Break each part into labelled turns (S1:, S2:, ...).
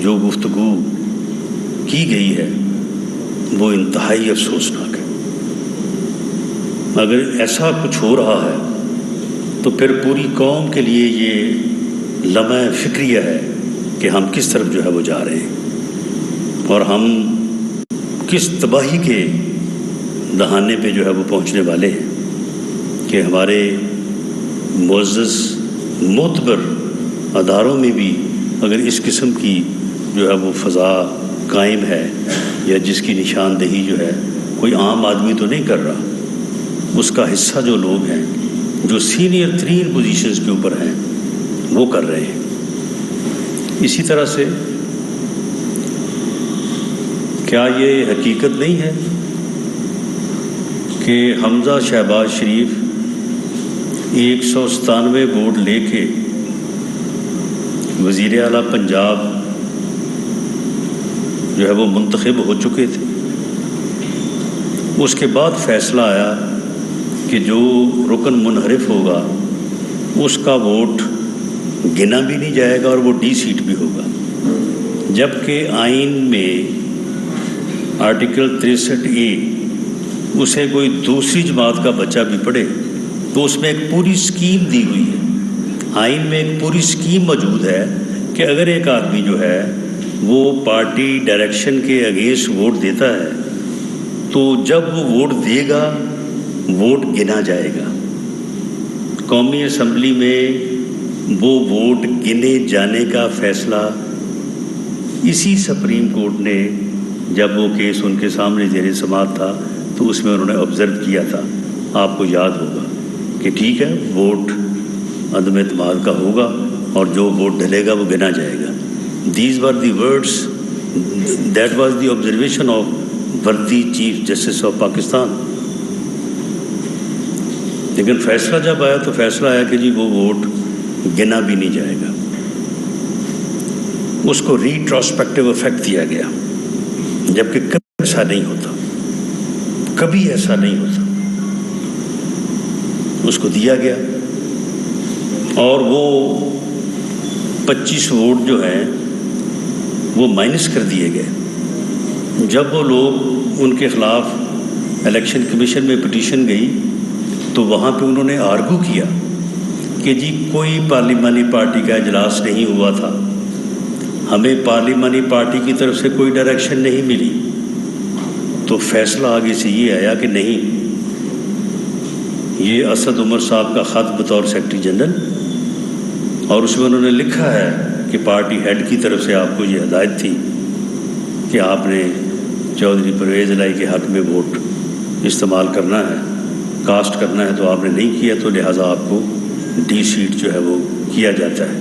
S1: جو گفتگو کی گئی ہے وہ انتہائی افسوسناک ہے۔ اگر ایسا کچھ ہو رہا ہے تو پھر پوری قوم کے لیے یہ لمحہ فکریہ ہے کہ ہم کس طرف جو ہے وہ جا رہے ہیں اور ہم کس تباہی کے دہانے پہ جو ہے وہ پہنچنے والے ہیں کہ ہمارے معزز معتبر اداروں میں بھی اگر اس قسم کی جو ہے وہ فضا قائم ہے یا جس کی نشاندہی جو ہے کوئی عام آدمی تو نہیں کر رہا، اس کا حصہ جو لوگ ہیں جو سینئر ترین پوزیشنز کے اوپر ہیں وہ کر رہے ہیں۔ اسی طرح سے کیا یہ حقیقت نہیں ہے کہ حمزہ شہباز شریف 197 ووٹ لے کے وزیر اعلیٰ پنجاب جو ہے وہ منتخب ہو چکے تھے؟ اس کے بعد فیصلہ آیا کہ جو رکن منحرف ہوگا اس کا ووٹ گنا بھی نہیں جائے گا اور وہ ڈی سیٹ بھی ہوگا، جبکہ آئین میں آرٹیکل 63A اسے کوئی دوسری جماعت کا بچہ بھی پڑھے تو اس میں ایک پوری سکیم دی ہوئی ہے، آئین میں ایک پوری سکیم موجود ہے کہ اگر ایک آدمی جو ہے وہ پارٹی ڈائریکشن کے اگینسٹ ووٹ دیتا ہے تو جب وہ ووٹ دے گا ووٹ گنا جائے گا۔ قومی اسمبلی میں وہ ووٹ گنے جانے کا فیصلہ اسی سپریم کورٹ نے، جب وہ کیس ان کے سامنے زیر سماعت تھا تو اس میں انہوں نے آبزرو کیا تھا، آپ کو یاد ہوگا کہ ٹھیک ہے ووٹ عدم اعتماد کا ہوگا اور جو ووٹ ڈلے گا وہ گنا جائے گا۔ These were the words, that was the observation of worthy chief justice of Pakistan. لیکن فیصلہ جب آیا تو فیصلہ آیا کہ جی وہ ووٹ گنا بھی نہیں جائے گا، اس کو ریٹروسپیکٹیو افیکٹ دیا گیا، جبکہ کبھی ایسا نہیں ہوتا، کبھی ایسا نہیں ہوتا، اس کو دیا گیا اور وہ 25 ووٹ جو ہیں وہ مائنس کر دیے گئے۔ جب وہ لوگ ان کے خلاف الیکشن کمیشن میں پٹیشن گئی تو وہاں پہ انہوں نے آرگو کیا کہ جی کوئی پارلیمانی پارٹی کا اجلاس نہیں ہوا تھا، ہمیں پارلیمانی پارٹی کی طرف سے کوئی ڈائریکشن نہیں ملی، تو فیصلہ آگے سے یہ آیا کہ نہیں، یہ اسد عمر صاحب کا خط بطور سیکرٹری جنرل، اور اس میں انہوں نے لکھا ہے کہ پارٹی ہیڈ کی طرف سے آپ کو یہ ہدایت تھی کہ آپ نے چودھری پرویز الہی کے حق میں ووٹ استعمال کرنا ہے، کاسٹ کرنا ہے، تو آپ نے نہیں کیا، تو لہٰذا آپ کو ڈی سیٹ جو ہے وہ کیا جاتا ہے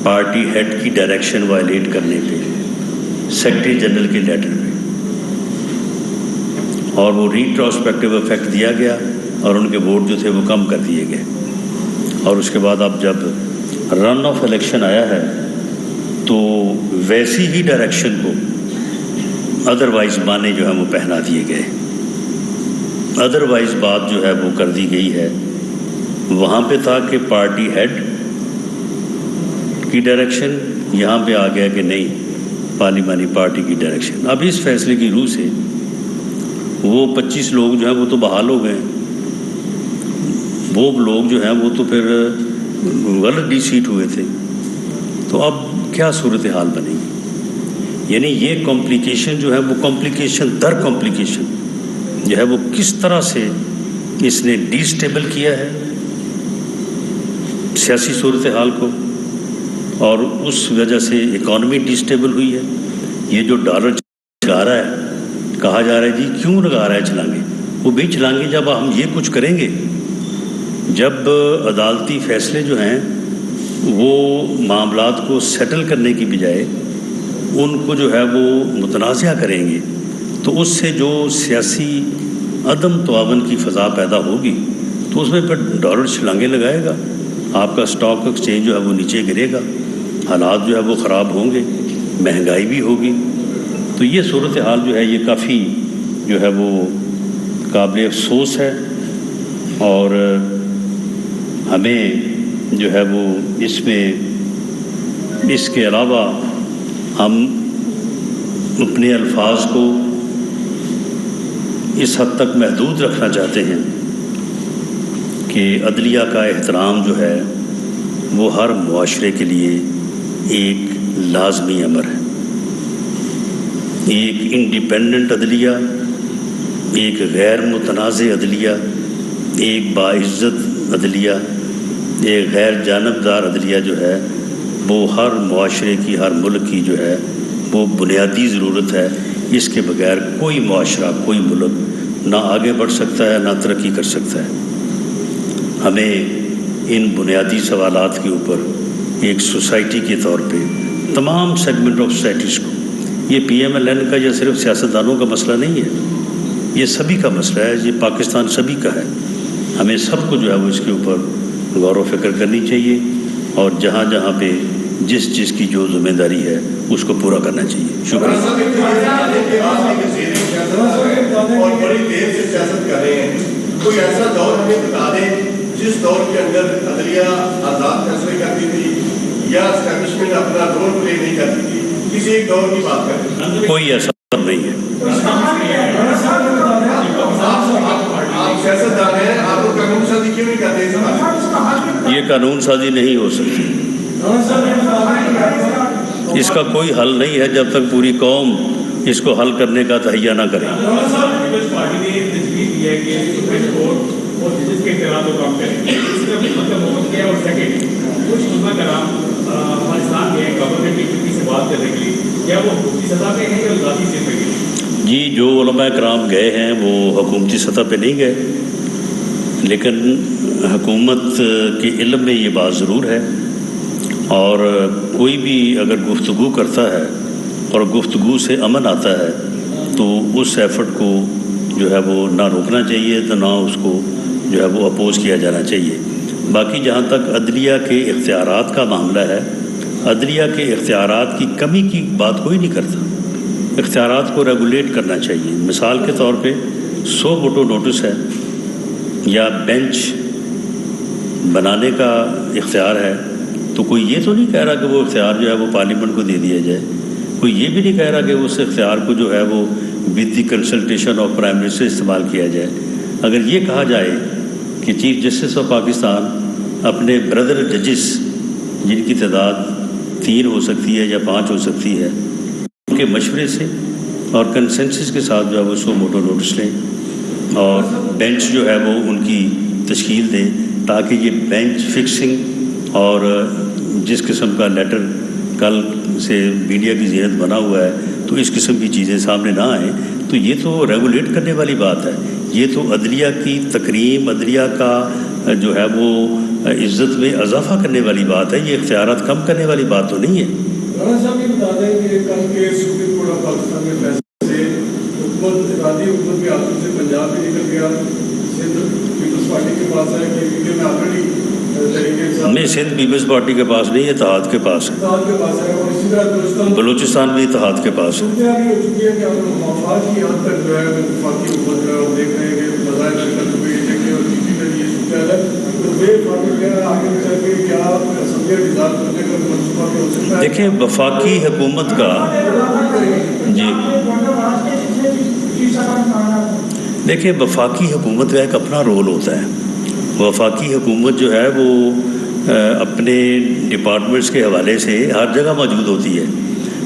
S1: پارٹی ہیڈ کی ڈائریکشن وائلیٹ کرنے پہ، سیکرٹری جنرل کے لیٹر پہ، اور وہ ریٹروسپیکٹیو افیکٹ دیا گیا اور ان کے ووٹ جو تھے وہ کم کر دیے گئے۔ اور اس کے بعد اب جب رن آف الیکشن آیا ہے تو ویسی ہی ڈائریکشن کو ادروائز معنی جو ہے وہ پہنا دیے گئے، ادروائز بات جو ہے وہ کر دی گئی ہے۔ وہاں پہ تھا کہ پارٹی ہیڈ کی ڈائریکشن، یہاں پہ آ گیا کہ نہیں، پارلیمانی پارٹی کی ڈائریکشن۔ اب اس فیصلے کی روح سے وہ 25 لوگ جو ہیں وہ تو بحال ہو گئے، وہ لوگ جو ہیں وہ تو پھر غلط ڈی سیٹ ہوئے تھے، تو اب کیا صورتحال بنے گی؟ یعنی یہ کمپلیکیشن جو ہے وہ کمپلیکیشن در کمپلیکیشن جو ہے وہ کس طرح سے اس نے ڈی سٹیبل کیا ہے سیاسی صورتحال کو، اور اس وجہ سے اکانومی ڈی سٹیبل ہوئی ہے۔ یہ جو ڈالر چلا رہا ہے، کہا جا رہا ہے جی کیوں لگا رہا ہے چھلانگے، وہ بھی چھلانگے جب ہم یہ کچھ کریں گے، جب عدالتی فیصلے جو ہیں وہ معاملات کو سیٹل کرنے کی بجائے ان کو جو ہے وہ متنازع کریں گے، تو اس سے جو سیاسی عدم تعاون کی فضا پیدا ہوگی تو اس میں پھر ڈالر چھلانگے لگائے گا، آپ کا اسٹاک ایکسچینج جو ہے وہ نیچے گرے گا، حالات جو ہے وہ خراب ہوں گے، مہنگائی بھی ہوگی۔ تو یہ صورتحال جو ہے یہ کافی جو ہے وہ قابل افسوس ہے، اور ہمیں جو ہے وہ اس میں اس کے علاوہ ہم اپنے الفاظ کو اس حد تک محدود رکھنا چاہتے ہیں کہ عدلیہ کا احترام جو ہے وہ ہر معاشرے کے لیے ایک لازمی امر ہے۔ ایک انڈیپینڈنٹ عدلیہ، ایک غیر متنازع عدلیہ، ایک باعزت عدلیہ، ایک غیر جانبدار عدلیہ جو ہے وہ ہر معاشرے کی، ہر ملک کی جو ہے وہ بنیادی ضرورت ہے۔ اس کے بغیر کوئی معاشرہ، کوئی ملک نہ آگے بڑھ سکتا ہے، نہ ترقی کر سکتا ہے۔ ہمیں ان بنیادی سوالات کے اوپر ایک سوسائٹی کے طور پہ تمام سیگمنٹ آف سوسائٹیز کو، یہ پی ایم ایل این کا یا صرف سیاستدانوں کا مسئلہ نہیں ہے، یہ سبھی کا مسئلہ ہے، یہ پاکستان سبھی کا ہے۔ ہمیں سب کو جو ہے وہ اس کے اوپر غور و فکر کرنی چاہیے، اور جہاں جہاں پہ جس چیز کی جو ذمہ داری ہے اس کو پورا کرنا چاہیے۔ شکریہ۔
S2: اور بڑی دیر سے سیاست کر رہے ہیں، کوئی ایسا دور ہمیں بتا دیں جس دور کے اندر عدلیہ آزاد فیصلے کرتی تھی یا اسٹیبلشمنٹ اپنا رول پلے نہیں کرتی تھی، کسی ایک دور کی بات کریں۔
S1: کوئی ایسا دور نہیں ہے۔
S2: آپ سیاست دان ہیں، آپ کو قانون سازی کیوں نہیں کرتے اس بات؟
S1: یہ قانون سازی نہیں ہو سکتی، اس کا کوئی حل نہیں ہے جب تک پوری قوم اس کو حل کرنے کا تہیہ نہ کرے۔
S3: پارٹی نے تجویز دی ہے کہ سپریم کورٹ اور ججز کے اختیارات کو کم کریں، اس کا مطلب محمد کیا؟ اور سیکنڈ، کچھ علماء کرام افغانستان کے گورنمنٹ کی چھٹی سے بات کرنے کے لیے، کیا وہ حکومتی سطح پہ ہیں یا ذاتی سطح پہ گئے؟
S1: جی، جو علماء کرام گئے ہیں وہ حکومتی سطح پہ نہیں گئے، لیکن حکومت کے علم میں یہ بات ضرور ہے، اور کوئی بھی اگر گفتگو کرتا ہے اور گفتگو سے امن آتا ہے تو اس ایفرٹ کو جو ہے وہ نہ روکنا چاہیے، تو نہ اس کو جو ہے وہ اپوز کیا جانا چاہیے۔ باقی جہاں تک عدلیہ کے اختیارات کا معاملہ ہے، عدلیہ کے اختیارات کی کمی کی بات کوئی نہیں کرتا، اختیارات کو ریگولیٹ کرنا چاہیے۔ مثال کے طور پہ 100 ووٹو نوٹس ہے یا بینچ بنانے کا اختیار ہے، تو کوئی یہ تو نہیں کہہ رہا کہ وہ اختیار جو ہے وہ پارلیمنٹ کو دے دیا جائے، کوئی یہ بھی نہیں کہہ رہا کہ اس اختیار کو جو ہے وہ with the consultation of prime minister استعمال کیا جائے۔ اگر یہ کہا جائے کہ چیف جسٹس آف پاکستان اپنے بردر ججز، جن کی تعداد 3 ہو سکتی ہے یا 5 ہو سکتی ہے، ان کے مشورے سے اور کنسنسس کے ساتھ جو ہے وہ 100 ووٹو نوٹس لیں اور بینچ جو ہے وہ ان کی تشکیل دیں، تاکہ یہ بینچ فکسنگ اور جس قسم کا لیٹر کل سے میڈیا کی زینت بنا ہوا ہے تو اس قسم کی چیزیں سامنے نہ آئیں، تو یہ تو ریگولیٹ کرنے والی بات ہے، یہ تو عدلیہ کی تکریم، عدلیہ کا جو ہے وہ عزت میں اضافہ کرنے والی بات ہے، یہ اختیارات کم کرنے والی بات تو نہیں ہے۔
S2: رانا صاحب یہ بتا دیں کہ کل کے سپریم کورٹ آف پاکستان میں فیصلے سے حکومت اتحادی حکومت کے ہاتھوں سے پنجاب بھی نکل گیا، سندھ پیپلز پارٹی کے پاس ہے کہ ویڈیو میں آلریڈی طریقے سے
S1: نہیں، سندھ پیپلز پارٹی کے پاس نہیں، اتحاد کے پاس ہے،
S2: اتحاد کے پاس ہے، اور اسی طرح
S1: بلوچستان بھی اتحاد کے پاس ہے۔
S2: صورتحال یہ ہو چکی ہے کہ اب مفاد کی حد تک جو ہے وفاقی حکومت جو ہے وہ دیکھ رہے ہیں کہ بظاہر کر چکے ہیں کہ اور کسی میں یہ صورتحال ہے، تو بے فاقی کیا آگے چل کے کیا اسمبلی ڈیزالو کرنے کا منصوبہ ہو سکتا ہے؟
S1: دیکھیں، وفاقی حکومت کا جی دیکھیں وفاقی حکومت کا ایک اپنا رول ہوتا ہے۔ وفاقی حکومت جو ہے وہ اپنے ڈپارٹمنٹس کے حوالے سے ہر جگہ موجود ہوتی ہے۔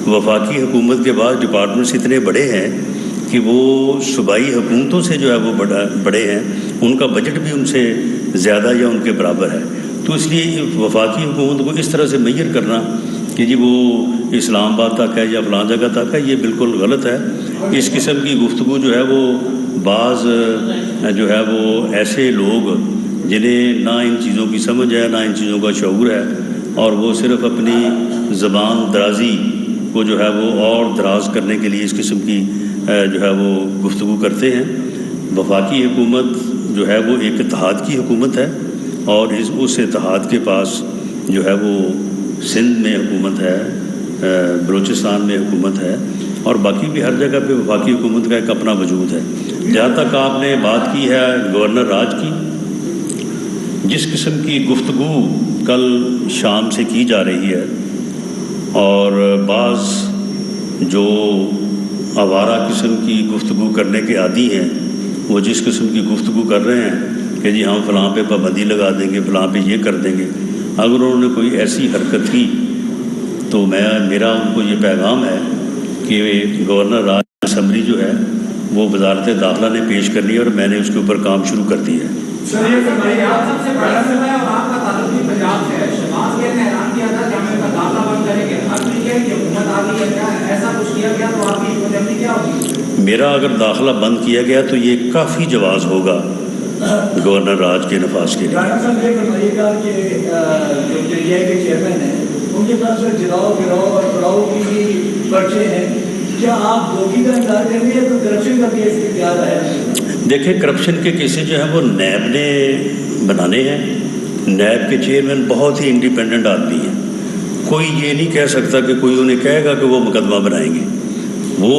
S1: وفاقی حکومت کے بعد ڈپارٹمنٹس اتنے بڑے ہیں کہ وہ صوبائی حکومتوں سے جو ہے وہ بڑے ہیں، ان کا بجٹ بھی ان سے زیادہ یا ان کے برابر ہے، تو اس لیے وفاقی حکومت کو اس طرح سے میئر کرنا کہ جی وہ اسلام آباد تک ہے یا فلاں جگہ تک ہے، یہ بالکل غلط ہے۔ اس قسم کی گفتگو جو ہے وہ بعض جو ہے وہ ایسے لوگ جنہیں نہ ان چیزوں کی سمجھ ہے، نہ ان چیزوں کا شعور ہے، اور وہ صرف اپنی زبان درازی کو جو ہے وہ اور دراز کرنے کے لیے اس قسم کی جو ہے وہ گفتگو کرتے ہیں۔ وفاقی حکومت جو ہے وہ ایک اتحاد کی حکومت ہے، اور اس اتحاد کے پاس جو ہے وہ سندھ میں حکومت ہے، بلوچستان میں حکومت ہے، اور باقی بھی ہر جگہ پہ وفاقی حکومت کا ایک اپنا وجود ہے۔ جہاں تک آپ نے بات کی ہے گورنر راج کی، جس قسم کی گفتگو کل شام سے کی جا رہی ہے اور بعض جو آوارہ قسم کی گفتگو کرنے کے عادی ہیں وہ جس قسم کی گفتگو کر رہے ہیں کہ جی ہم فلاں پہ پابندی لگا دیں گے، فلاں پہ یہ کر دیں گے، اگر انہوں نے کوئی ایسی حرکت کی تو میرا ان کو یہ پیغام ہے کہ گورنر راج اسمبلی جو ہے وہ وزارت داخلہ نے پیش کرنی ہے اور میں نے اس کے اوپر کام شروع کر دیا ہے۔
S4: سر یہ پنجاب سب سے بڑا صوبہ ہے اور آپ کا تعلق بھی پنجاب سے ہے۔ شہباز کے نے اعلان کیا تھا کہ ہم ان کا داخلہ بند کریں گے، اب یہ ہے کہ حکومت آ گئی ہے، کیا ایسا کچھ کیا گیا تو آپ کی حکومت کیا ہوگی؟
S1: میرا اگر داخلہ بند کیا گیا تو یہ کافی جواز ہوگا گورنر راج کے نفاذ کے لیے۔
S5: ڈاکٹر صاحب یہ فرمائیے گا کہ جو پی آئی کے چیئرمین ہیں ان کے پاس جلاؤ گراؤ اور پڑاؤ کی بھی پرچے ہیں، کیا آپ دوگی کا انکار کریں گے تو کرپشن کا کیس اختیار ہے؟
S1: دیکھیں کرپشن کے کیسز جو ہیں وہ نیب نے بنانے ہیں۔ نیب کے چیئرمین بہت ہی انڈیپینڈنٹ آدمی ہیں، کوئی یہ نہیں کہہ سکتا کہ کوئی انہیں کہے گا کہ وہ مقدمہ بنائیں گے۔ وہ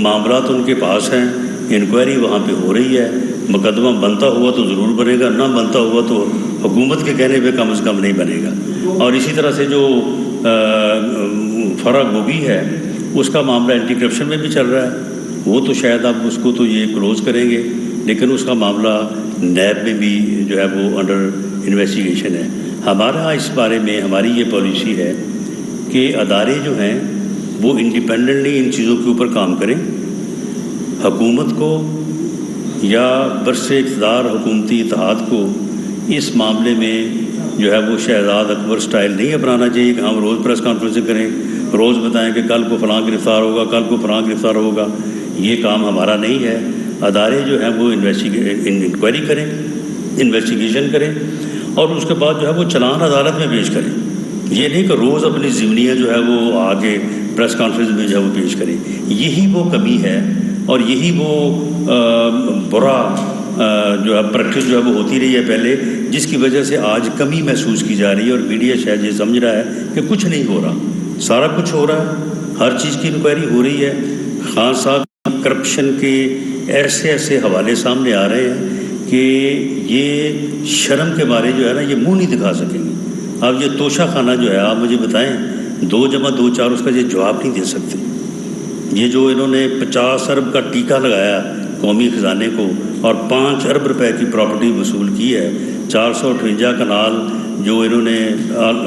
S1: معاملات ان کے پاس ہیں، انکوائری وہاں پہ ہو رہی ہے، مقدمہ بنتا ہوا تو ضرور بنے گا، نہ بنتا ہوا تو حکومت کے کہنے پہ کم از کم نہیں بنے گا۔ اور اسی طرح سے جو فرا گوبھی ہے اس کا معاملہ اینٹی کرپشن میں بھی چل رہا ہے، وہ تو شاید آپ اس کو تو یہ کلوز کریں گے، لیکن اس کا معاملہ نیب میں بھی جو ہے وہ انڈر انویسٹیگیشن ہے۔ ہمارا اس بارے میں ہماری یہ پالیسی ہے کہ ادارے جو ہیں وہ انڈیپینڈنٹلی ان چیزوں کے اوپر کام کریں۔ حکومت کو یا برس اقتدار حکومتی اتحاد کو اس معاملے میں جو ہے وہ شہزاد اکبر سٹائل نہیں اپنانا چاہیے کہ ہم روز پریس کانفرنسیں کریں، روز بتائیں کہ کل کو فلاں گرفتار ہوگا، کل کو فلاں گرفتار ہوگا۔ یہ کام ہمارا نہیں ہے۔ ادارے جو ہیں وہ انکوائری کریں، انویسٹیگیشن کریں اور اس کے بعد جو ہے وہ چلان عدالت میں پیش کریں۔ یہ نہیں کہ روز اپنی ضمنیہ جو ہے وہ آگے پریس کانفرنس میں جو ہے وہ پیش کریں۔ یہی وہ کمی ہے اور یہی وہ برا جو ہے پریکٹس جو ہے وہ ہوتی رہی ہے پہلے، جس کی وجہ سے آج کمی محسوس کی جا رہی ہے اور میڈیا شاید یہ سمجھ رہا ہے کہ کچھ نہیں ہو رہا۔ سارا کچھ ہو رہا ہے، ہر چیز کی انکوائری ہو رہی ہے۔ خان صاحب کرپشن کے ایسے ایسے حوالے سامنے آ رہے ہیں کہ یہ شرم کے بارے جو ہے نا یہ منہ نہیں دکھا سکیں گے۔ اب یہ توشہ خانہ جو ہے آپ مجھے بتائیں 2 + 2 = 4 اس کا یہ جواب نہیں دے سکتے۔ یہ جو انہوں نے 50 ارب کا ٹیکہ لگایا قومی خزانے کو اور 5 ارب روپے کی پراپرٹی وصول کی ہے، 458 کنال جو انہوں نے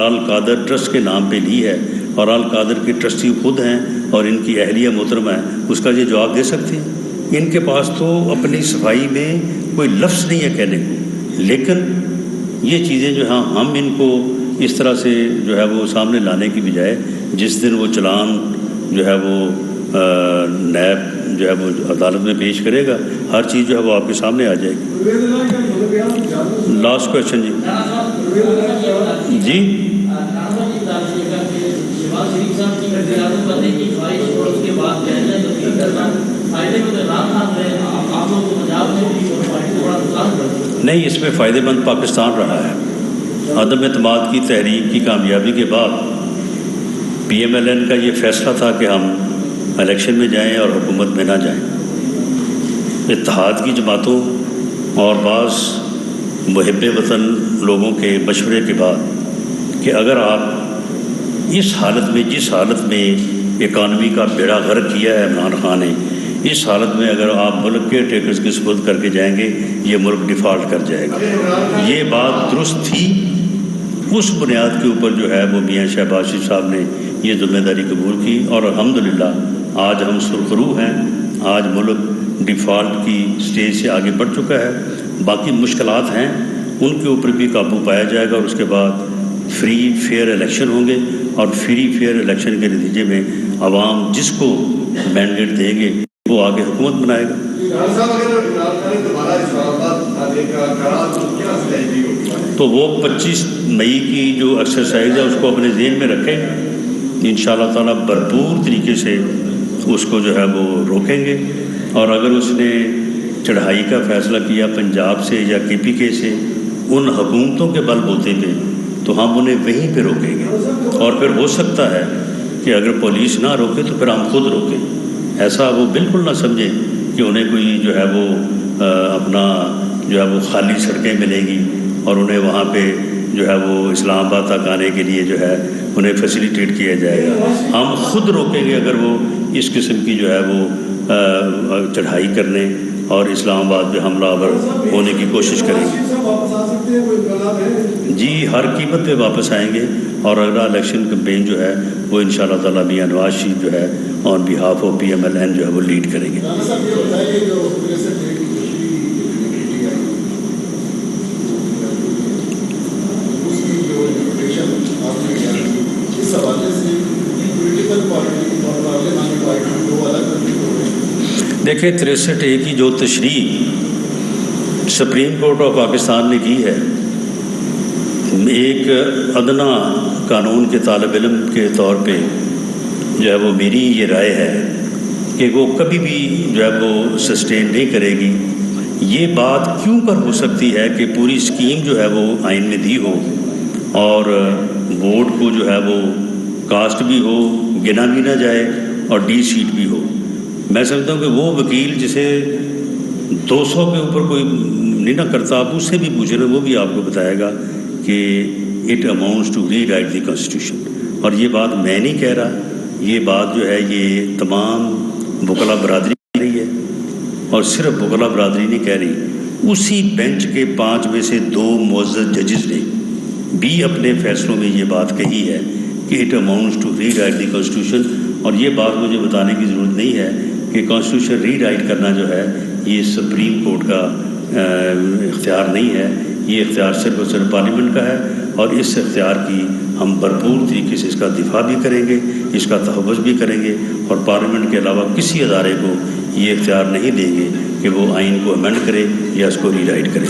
S1: القادر ٹرسٹ کے نام پہ لی ہے اور القادر کے ٹرسٹی خود ہیں اور ان کی اہلیہ محترمہ ہے، اس کا یہ جواب دے سکتے ہیں؟ ان کے پاس تو اپنی صفائی میں کوئی لفظ نہیں ہے کہنے کو۔ لیکن یہ چیزیں جو ہیں ہم ان کو اس طرح سے جو ہے وہ سامنے لانے کی بجائے جس دن وہ چلان جو ہے وہ نیب جو ہے وہ عدالت میں پیش کرے گا، ہر چیز جو ہے وہ آپ کے سامنے آ جائے گی۔ لاسٹ کویشچن جی۔ نہیں، اس میں فائدہ مند پاکستان رہا ہے۔ عدم اعتماد کی تحریک کی کامیابی کے بعد PMLN کا یہ فیصلہ تھا کہ ہم الیکشن میں جائیں اور حکومت میں نہ جائیں۔ اتحاد کی جماعتوں اور بعض محب وطن لوگوں کے مشورے کے بعد کہ اگر آپ اس حالت میں جس حالت میں اکانومی کا بیڑا غرق کیا ہے عمران خان نے، اس حالت میں اگر آپ ملک کے ٹیکرز کے سپرد کر کے جائیں گے یہ ملک ڈیفالٹ کر جائے گا۔ یہ بات درست تھی، اس بنیاد کے اوپر جو ہے وہ میاں شہباز شریف صاحب نے یہ ذمہ داری قبول کی اور الحمدللہ آج ہم سرخرو ہیں۔ آج ملک ڈیفالٹ کی سٹیج سے آگے بڑھ چکا ہے۔ باقی مشکلات ہیں، ان کے اوپر بھی قابو پایا جائے گا اور اس کے بعد فری فیئر الیکشن ہوں گے اور فری فیئر الیکشن کے نتیجے میں عوام جس کو مینڈیٹ دیں گے وہ آگے حکومت بنائے گا۔ تو وہ 25 مئی کی جو ایکسرسائز ہے اس کو اپنے ذہن میں رکھیں، انشاءاللہ تعالیٰ بھرپور طریقے سے اس کو جو ہے وہ روکیں گے۔ اور اگر اس نے چڑھائی کا فیصلہ کیا پنجاب سے یا KPK سے ان حکومتوں کے بل بوتے پہ تو ہم انہیں وہیں پہ روکیں گے۔ اور پھر ہو سکتا ہے کہ اگر پولیس نہ روکے تو پھر ہم خود روکیں۔ ایسا وہ بالکل نہ سمجھیں کہ انہیں کوئی جو ہے وہ اپنا جو ہے وہ خالی سڑکیں ملیں گی اور انہیں وہاں پہ جو ہے وہ اسلام آباد تک آنے کے لیے جو ہے انہیں فیسیلیٹیٹ کیا جائے گا. ہم خود روکیں گے اگر وہ اس قسم کی جو ہے وہ چڑھائی کرنے اور اسلام آباد میں حملہ آور ہونے کی کوشش کریں گے. جی ہر قیمت پہ واپس آئیں گے اور اگلا الیکشن کمپین جو ہے وہ انشاءاللہ تعالیٰ میاں نواز شریف جو ہے آن بیہاف آف PMLN جو ہے وہ لیڈ کریں گے. دیکھیں 63A کی جو تشریح سپریم کورٹ آف پاکستان نے کی ہے، ایک ادنا قانون کے طالب علم کے طور پہ جو ہے وہ میری یہ رائے ہے کہ وہ کبھی بھی جو ہے وہ سسٹین نہیں کرے گی. یہ بات کیوں کر ہو سکتی ہے کہ پوری اسکیم جو ہے وہ آئین میں دی ہو اور ووٹ کو جو ہے وہ کاسٹ بھی ہو، گنا بھی نہ جائے اور ڈی سیٹ بھی ہو. میں سمجھتا ہوں کہ وہ وکیل جسے 200 کے اوپر کوئی نہیں نہ کرتا، آپ اس سے بھی پوچھ رہے، وہ بھی آپ کو بتائے گا کہ it amounts to rewrite the constitution. اور یہ بات میں نہیں کہہ رہا، یہ بات جو ہے یہ تمام وکلا برادری کہہ رہی ہے، اور صرف وکلا برادری نہیں کہہ رہی، اسی بینچ کے 5 میں سے 2 معزز ججز نے بھی اپنے فیصلوں میں یہ بات کہی ہے کہ it amounts to rewrite the constitution. اور یہ بات مجھے بتانے کی ضرورت نہیں ہے کہ کانسٹیٹیوشن ری رائٹ کرنا جو ہے یہ سپریم کورٹ کا اختیار نہیں ہے، یہ اختیار صرف اور صرف پارلیمنٹ کا ہے. اور اس اختیار کی ہم بھرپور طریقے سے اس کا دفاع بھی کریں گے، اس کا تحفظ بھی کریں گے، اور پارلیمنٹ کے علاوہ کسی ادارے کو یہ اختیار نہیں دیں گے کہ وہ آئین کو امینڈ کرے یا اس کو ری رائٹ کرے.